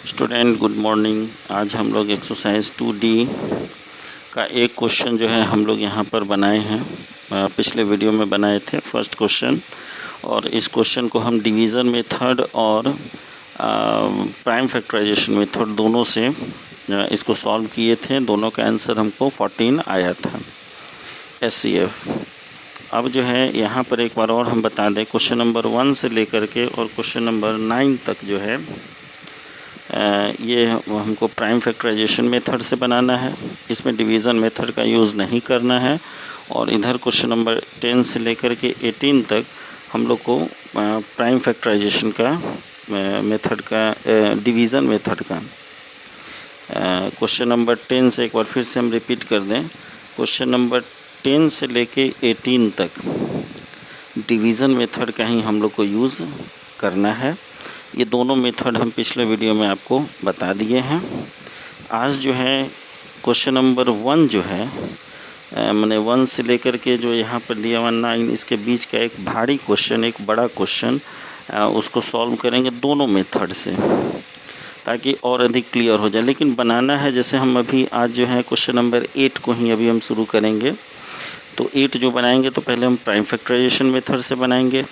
Student good morning. आज हम लोग एक्सरसाइज 2D का एक क्वेश्चन जो है हम लोग यहाँ पर बनाए हैं। पिछले वीडियो में बनाए थे फर्स्ट क्वेश्चन, और इस क्वेश्चन को हम डिवीज़न मेथड और प्राइम फैक्टराइजेशन मेथड दोनों से इसको सॉल्व किए थे। दोनों का आंसर हमको 14 आया था SCF। अब जो है यहाँ पर एक बार और हम बता दें, क्वेश्चन नंबर 1 से लेकर के और क्वेश्चन नंबर 9 तक जो है ये हमको प्राइम फैक्टराइजेशन मेथड से बनाना है। इसमें डिवीज़न मेथड का यूज़ नहीं करना है। और इधर क्वेश्चन नंबर 10 से लेकर के 18 तक हम लोग को प्राइम फैक्टराइजेशन का मेथड का डिवीज़न मेथड का क्वेश्चन नंबर 10 से एक बार फिर से हम रिपीट कर दें। क्वेश्चन नंबर 10 से लेके 18 तक डिवीज़न मेथड का ही हम लोग को यूज़ करना है। ये दोनों मेथड हम पिछले वीडियो में आपको बता दिए हैं। आज जो है क्वेश्चन नंबर 1 जो है मैंने 1 से लेकर के जो यहाँ पर दिया हुआ 9, इसके बीच का एक भारी क्वेश्चन, एक बड़ा क्वेश्चन, उसको सॉल्व करेंगे दोनों मेथड से, ताकि और अधिक क्लियर हो जाए। लेकिन बनाना है, जैसे हम अभी आज जो है क्वेश्चन नंबर 8 को ही अभी हम शुरू करेंगे। तो 8 जो बनाएंगे तो पहले हम प्राइम फैक्टराइजेशन मेथड से बनाएंगे,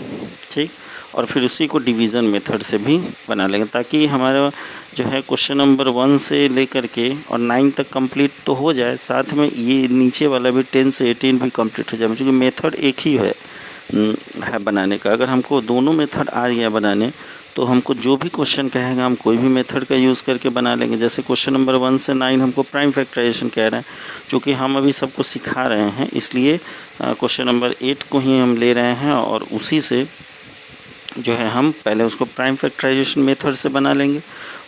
ठीक, और फिर उसी को डिवीज़न मेथड से भी बना लेंगे, ताकि हमारा जो है क्वेश्चन नंबर 1 से लेकर के और 9 तक कंप्लीट तो हो जाए, साथ में ये नीचे वाला भी 10 से 18 भी कंप्लीट हो जाए, क्योंकि मेथड एक ही है बनाने का। अगर हमको दोनों मेथड आ गया बनाने, तो हमको जो भी क्वेश्चन कहेगा हम कोई भी मेथड का यूज़ करके बना लेंगे। जैसे क्वेश्चन नंबर 1 से 9 हमको प्राइम फैक्टराइजेशन कह रहे हैं, क्योंकि हम अभी सबको सिखा रहे हैं, इसलिए क्वेश्चन नंबर 8 को ही हम ले रहे हैं, और उसी से जो है हम पहले उसको प्राइम फैक्टराइजेशन मेथड से बना लेंगे,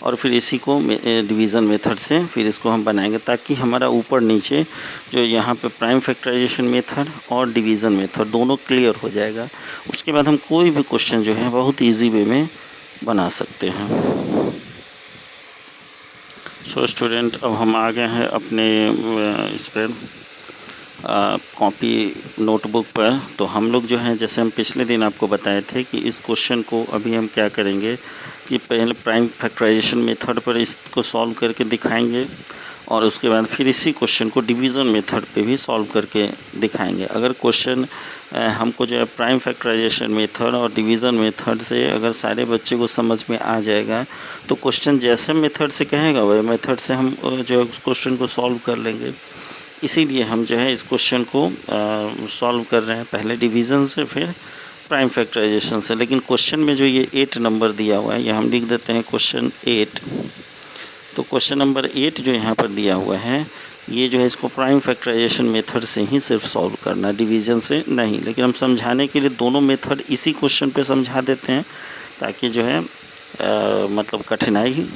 और फिर इसी को डिवीज़न मेथड से फिर इसको हम बनाएंगे, ताकि हमारा ऊपर नीचे जो यहाँ पे प्राइम फैक्टराइजेशन मेथड और डिवीज़न मेथड दोनों क्लियर हो जाएगा। उसके बाद हम कोई भी क्वेश्चन जो है बहुत ईजी वे में बना सकते हैं। सो स्टूडेंट, अब हम आ गए हैं अपने इस पर कॉपी नोटबुक पर। तो हम लोग जो है, जैसे हम पिछले दिन आपको बताए थे कि इस क्वेश्चन को अभी हम क्या करेंगे कि पहले प्राइम फैक्टराइजेशन मेथड पर इसको सॉल्व करके दिखाएंगे, और उसके बाद फिर इसी क्वेश्चन को डिवीज़न मेथड पे भी सॉल्व करके दिखाएंगे। अगर क्वेश्चन हमको जो है प्राइम फैक्टराइजेशन मेथड और डिवीज़न मेथड से अगर सारे बच्चे को समझ में आ जाएगा, तो क्वेश्चन जैसे मेथड से कहेगा वही मेथड से हम जो है उस क्वेश्चन को सॉल्व कर लेंगे। इसीलिए हम जो है इस क्वेश्चन को सॉल्व कर रहे हैं, पहले डिवीज़न से फिर प्राइम फैक्टराइजेशन से। लेकिन क्वेश्चन में जो ये 8 नंबर दिया हुआ है, ये हम लिख देते हैं क्वेश्चन 8। तो क्वेश्चन नंबर 8 जो यहाँ पर दिया हुआ है, ये जो है इसको प्राइम फैक्टराइजेशन मेथड से ही सिर्फ सॉल्व करना, डिवीज़न से नहीं। लेकिन हम समझाने के लिए दोनों मेथड इसी क्वेश्चन पे समझा देते हैं, ताकि जो है मतलब कठिनाई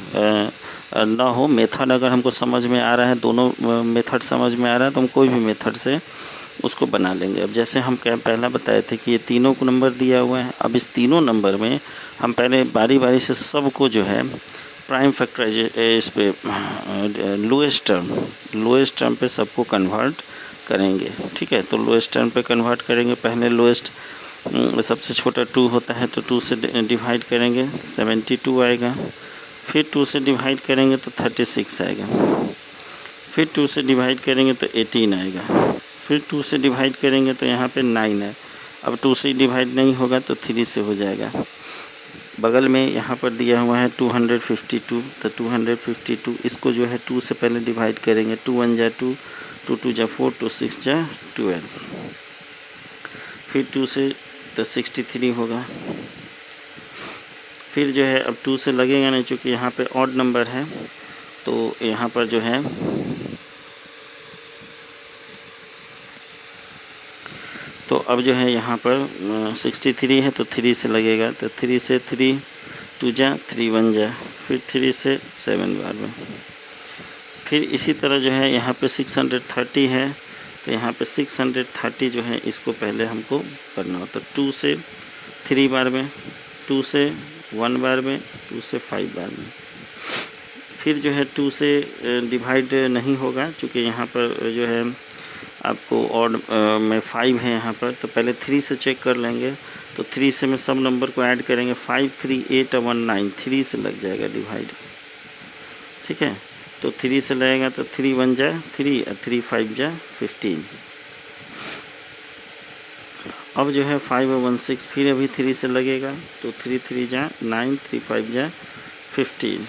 ना हो। मेथड अगर हमको समझ में आ रहा है, दोनों मेथड समझ में आ रहा है, तो हम कोई भी मेथड से उसको बना लेंगे। अब जैसे हम क्या पहला बताए थे कि ये तीनों को नंबर दिया हुआ है। अब इस तीनों नंबर में हम पहले बारी बारी से सबको जो है प्राइम फैक्टराइजेशन इस पे लोएस्ट टर्म पे सबको कन्वर्ट करेंगे, ठीक है। तो लोएस्ट टर्म पे कन्वर्ट करेंगे। पहले लोएस्ट सबसे छोटा 2 होता है, तो 2 से डिवाइड करेंगे 72 आएगा। फिर 2 से डिवाइड करेंगे तो 36 आएगा। फिर 2 से डिवाइड करेंगे तो 18 आएगा। फिर 2 से डिवाइड करेंगे तो यहाँ पे 9 है। अब 2 से डिवाइड नहीं होगा तो 3 से हो जाएगा। बगल में यहाँ पर दिया हुआ है 252, तो 252 इसको जो है 2 से पहले डिवाइड करेंगे। 2 1 जा 2, 2 2 जा 4, 2 6 जा 12। फिर 2 से तो 63 होगा। फिर जो है अब 2 से लगेगा नहीं, चूँकि यहाँ पे ऑड नंबर है, तो यहाँ पर जो है तो अब जो है यहाँ पर 63 है, तो 3 से लगेगा। तो 3 से 3 2 जा 3 1 जा, फिर 3 से 7 बार में। फिर इसी तरह जो है यहाँ पे 630 है, तो यहाँ पे 630 जो है इसको पहले हमको करना होता है। 2 से 3 बार में, 2 से 1 बार में, 2 से 5 बार में। फिर जो है 2 से डिवाइड नहीं होगा, क्योंकि यहाँ पर जो है आपको ऑड में 5 है यहाँ पर, तो पहले 3 से चेक कर लेंगे। तो 3 से में सब नंबर को ऐड करेंगे, 5 3 8 1 9, 3 से लग जाएगा डिवाइड। ठीक है। तो 3 से लगेगा तो 3 1 जा 3 और 3 5 जा 15। अब जो है 5 और 1 6 फिर अभी 3 से लगेगा तो 3 3 जा 9 3 5 जा 15।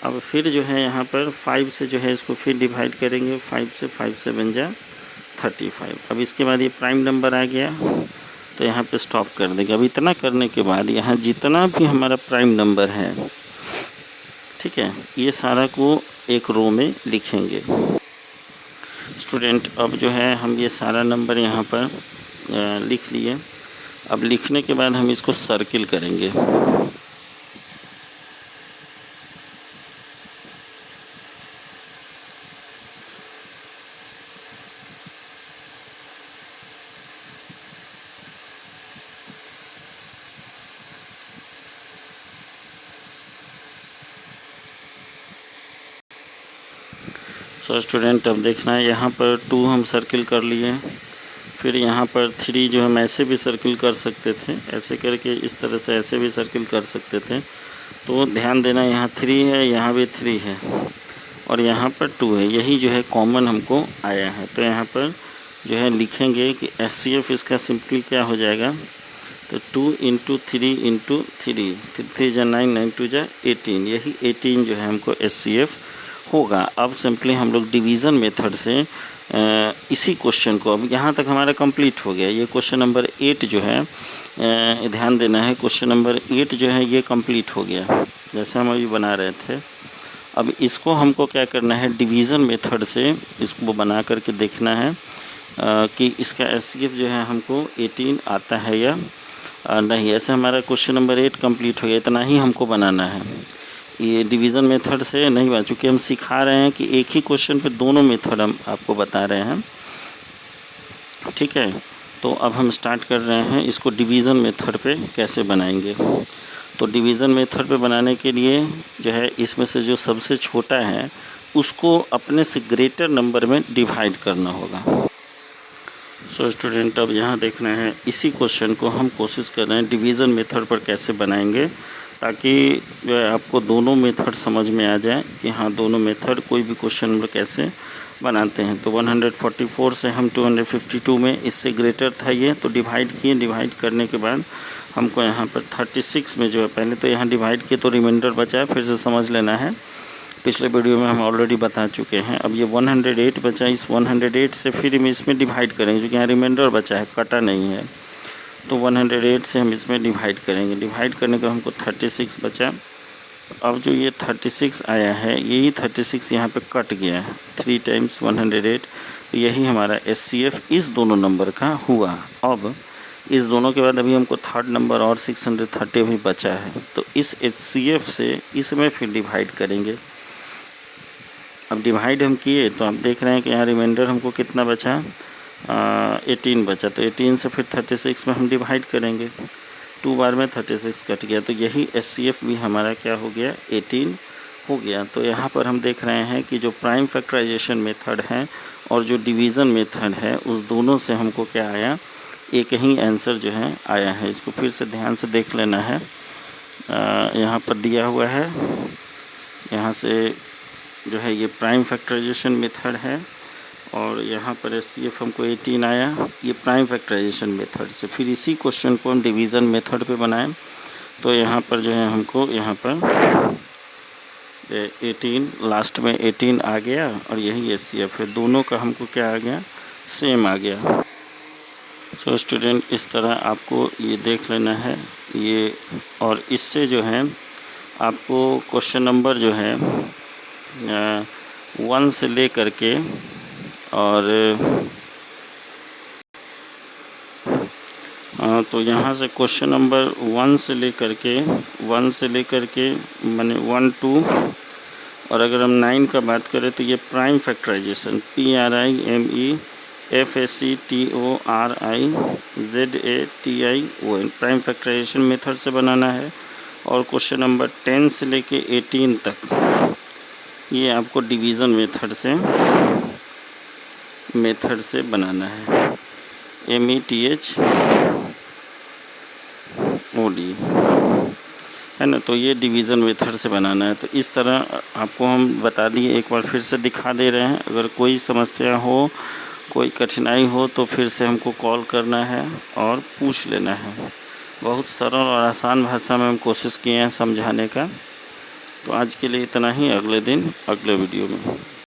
अब फिर जो है यहाँ पर 5 से जो है इसको फिर डिवाइड करेंगे, 5 से बन जा 35। अब इसके बाद ये प्राइम नंबर आ गया तो यहाँ पे स्टॉप कर देंगे। अब इतना करने के बाद यहाँ जितना भी हमारा प्राइम नंबर है, ठीक है, ये सारा को एक रो में लिखेंगे। स्टूडेंट अब जो है हम ये सारा नंबर यहाँ पर लिख लिए। अब लिखने के बाद हम इसको सर्किल करेंगे। सो स्टूडेंट अब देखना है, यहाँ पर 2 हम सर्किल कर लिए, फिर यहाँ पर 3 जो हम ऐसे भी सर्किल कर सकते थे, ऐसे करके इस तरह से ऐसे भी सर्किल कर सकते थे। तो ध्यान देना यहाँ 3 है, यहाँ भी 3 है और यहाँ पर 2 है, यही जो है कॉमन हमको आया है। तो यहाँ पर जो है लिखेंगे कि HCF इसका सिंपली क्या हो जाएगा, तो 2 × 3 × 3 3 जा 9 9 2 जा 18, यही 18 जो है हमको HCF होगा। अब सिंपली हम लोग डिवीज़न मेथड से इसी क्वेश्चन को, अब यहाँ तक हमारा कंप्लीट हो गया। ये क्वेश्चन नंबर 8 जो है ध्यान देना है, क्वेश्चन नंबर 8 जो है ये कंप्लीट हो गया जैसे हम अभी बना रहे थे। अब इसको हमको क्या करना है, डिवीज़न मेथड से इसको बना करके देखना है कि इसका HCF जो है हमको 18 आता है या नहीं। ऐसे हमारा क्वेश्चन नंबर 8 कंप्लीट हो गया। इतना ही हमको बनाना है, ये डिवीज़न मेथड से नहीं बना, चूँकि हम सिखा रहे हैं कि एक ही क्वेश्चन पे दोनों मेथड हम आपको बता रहे हैं, ठीक है। तो अब हम स्टार्ट कर रहे हैं इसको डिवीज़न मेथड पे कैसे बनाएंगे। तो डिवीज़न मेथड पे बनाने के लिए जो है इसमें से जो सबसे छोटा है उसको अपने से ग्रेटर नंबर में डिवाइड करना होगा। सो स्टूडेंट अब यहाँ देखना है, इसी क्वेश्चन को हम कोशिश कर रहे हैं डिवीज़न मेथड पर कैसे बनाएंगे, ताकि जो है आपको दोनों मेथड समझ में आ जाए कि हाँ दोनों मेथड कोई भी क्वेश्चन नंबर कैसे बनाते हैं। तो 144 से हम 252 में इससे ग्रेटर था ये, तो डिवाइड किए। डिवाइड करने के बाद हमको यहाँ पर 36 में जो है, पहले तो यहाँ डिवाइड किए तो रिमाइंडर बचा है, फिर से समझ लेना है, पिछले वीडियो में हम ऑलरेडी बता चुके हैं। अब ये 108 बचा, इस 108 से फिर हम इसमें डिवाइड करेंगे, क्योंकि यहाँ रिमाइंडर बचा है, कटा नहीं है। तो 108 से हम इसमें डिवाइड करेंगे। डिवाइड करने का हमको 36 बचा। अब जो ये 36 आया है, यही 36 यहाँ पे कट गया है, 3 टाइम्स 108, तो यही हमारा HCF इस दोनों नंबर का हुआ। अब इस दोनों के बाद अभी हमको थर्ड नंबर और 630 भी बचा है, तो इस HCF से इसमें फिर डिवाइड करेंगे। अब डिवाइड हम किए तो आप देख रहे हैं कि यहाँ रिमाइंडर हमको कितना बचा, 18 बचा। तो 18 से फिर 36 में हम डिवाइड करेंगे, 2 बार में 36 कट गया, तो यही HCF भी हमारा क्या हो गया, 18 हो गया। तो यहाँ पर हम देख रहे हैं कि जो प्राइम फैक्टराइजेशन मेथड है और जो डिवीज़न मेथड है, उस दोनों से हमको क्या आया, एक ही आंसर जो है आया है। इसको फिर से ध्यान से देख लेना है, यहाँ पर दिया हुआ है, यहाँ से जो है ये प्राइम फैक्टराइजेशन मेथड है और यहाँ पर HCF हमको 18 आया, ये प्राइम फैक्टराइजेशन मेथड से। फिर इसी क्वेश्चन को हम डिवीज़न मेथड पे बनाएं, तो यहाँ पर जो है हमको यहाँ पर 18 लास्ट में 18 आ गया और यही HCF है, दोनों का हमको क्या आ गया, सेम आ गया। सो स्टूडेंट इस तरह आपको ये देख लेना है ये, और इससे जो है आपको क्वेश्चन नंबर जो है 1 से ले करके और तो यहाँ से क्वेश्चन नंबर 1 से लेकर के माने 1 2, और अगर हम 9 का बात करें तो ये prime factorization PRIMEFACTORIZATION prime factorization method से बनाना है। और क्वेश्चन नंबर 10 से लेके 18 तक ये आपको डिवीज़न मेथड से बनाना है, METHOD, है ना। तो ये डिवीज़न मेथड से बनाना है। तो इस तरह आपको हम बता दिए, एक बार फिर से दिखा दे रहे हैं। अगर कोई समस्या हो, कोई कठिनाई हो तो फिर से हमको कॉल करना है और पूछ लेना है। बहुत सरल और आसान भाषा में हम कोशिश किए हैं समझाने का। तो आज के लिए इतना ही, अगले दिन अगले वीडियो में।